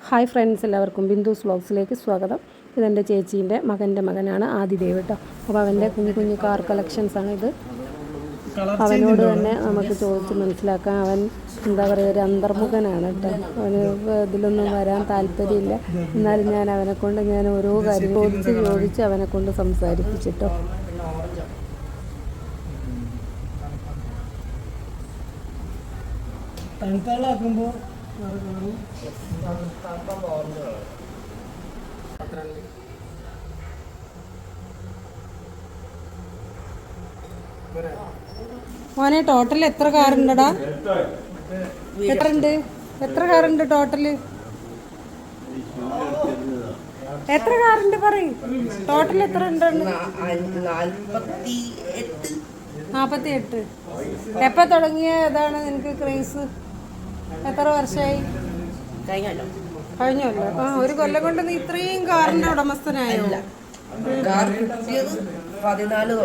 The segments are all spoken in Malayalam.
ഹായ് ഫ്രണ്ട്സ്, എല്ലാവർക്കും ബിന്ദുസ് വ്ളോഗ്സിലേക്ക് സ്വാഗതം. ഇതെൻ്റെ ചേച്ചീൻ്റെ മകൻ്റെ മകനാണ് ആദിദേവ് കേട്ടോ. അപ്പോൾ അവൻ്റെ കുഞ്ഞു കുഞ്ഞു കാർ കളക്ഷൻസാണ് ഇത്. അവനോട് തന്നെ നമുക്ക് ചോദിച്ച് മനസ്സിലാക്കാം. അവൻ എന്താ പറയുക, ഒരു അന്തർമുഖനാണ് കേട്ടോ. അവന് ഇതിലൊന്നും വരാൻ താല്പര്യമില്ല. എന്നാലും ഞാൻ അവനെക്കൊണ്ട് ഓരോ കാര്യം ചോദിച്ച് അവനെക്കൊണ്ട് സംസാരിപ്പിച്ചിട്ടോ. തണുത്താളാക്കുമ്പോൾ മോനെ, ടോട്ടൽ എത്ര കാറുണ്ടടാ? എത്ര കാറുണ്ട് ടോട്ടല്? എത്ര കാറുണ്ട് പറയും. ടോട്ടൽ എത്ര ഉണ്ട്? 48. എപ്പോൾ തുടങ്ങിയ ഇതാണ് നിനക്ക് ക്രേസ്? എത്ര വർഷമായി? കഴിഞ്ഞല്ലോ. ഒരു കൊല്ലം കൊണ്ട് നീ ഇത്രയും കാറിന്റെ ഉടമസ്ഥനായോ? 14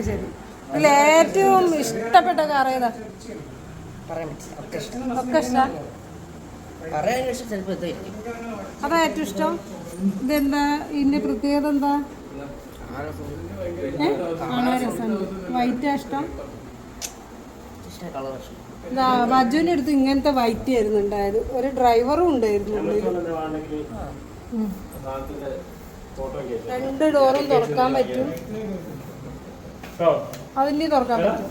ശരി. ഇതിൽ ഏറ്റവും ഇഷ്ടപ്പെട്ട കാർ ഏതാ? ഒക്കെ ഇഷ്ടം. അതാ ഏറ്റവും ഇഷ്ടം. ഇതെന്താ ഇതിന്റെ പ്രത്യേകത? എന്താ കാണാൻ രസമുണ്ട്. വൈറ്റാ ഇഷ്ടം? ബജുവിൻ്റെ അടുത്ത് ഇങ്ങനത്തെ വൈറ്റ് ആയിരുന്നു ഉണ്ടായത്. ഒരു ഡ്രൈവറും ഉണ്ടായിരുന്നു. 2 ഡോറും തുറക്കാൻ പറ്റും. അതിൻ്റെ തുറക്കാൻ പറ്റും.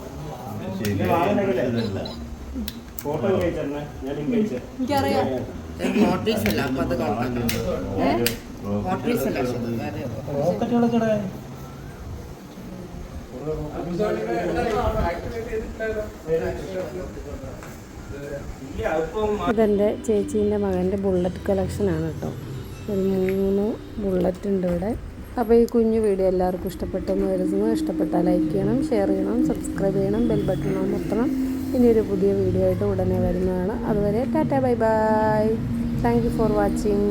എനിക്കറിയാം. ഇതെൻ്റെ ചേച്ചീൻ്റെ മകൻ്റെ ബുള്ളറ്റ് കളക്ഷനാണ് കേട്ടോ. ഒരു 3 ബുള്ളറ്റ് ഉണ്ട് ഇവിടെ. അപ്പോൾ ഈ കുഞ്ഞു വീഡിയോ എല്ലാവർക്കും ഇഷ്ടപ്പെട്ടെന്ന് വരുന്നു. ഇഷ്ടപ്പെട്ടാൽ ലൈക്ക് ചെയ്യണം, ഷെയർ ചെയ്യണം, സബ്സ്ക്രൈബ് ചെയ്യണം, ബെൽ ബട്ടൺ അമർത്തണം. ഇനിയൊരു പുതിയ വീഡിയോ ആയിട്ട് ഉടനെ വരുന്നതാണ്. അതുവരെ Tata, bye bye. Thank you for watching.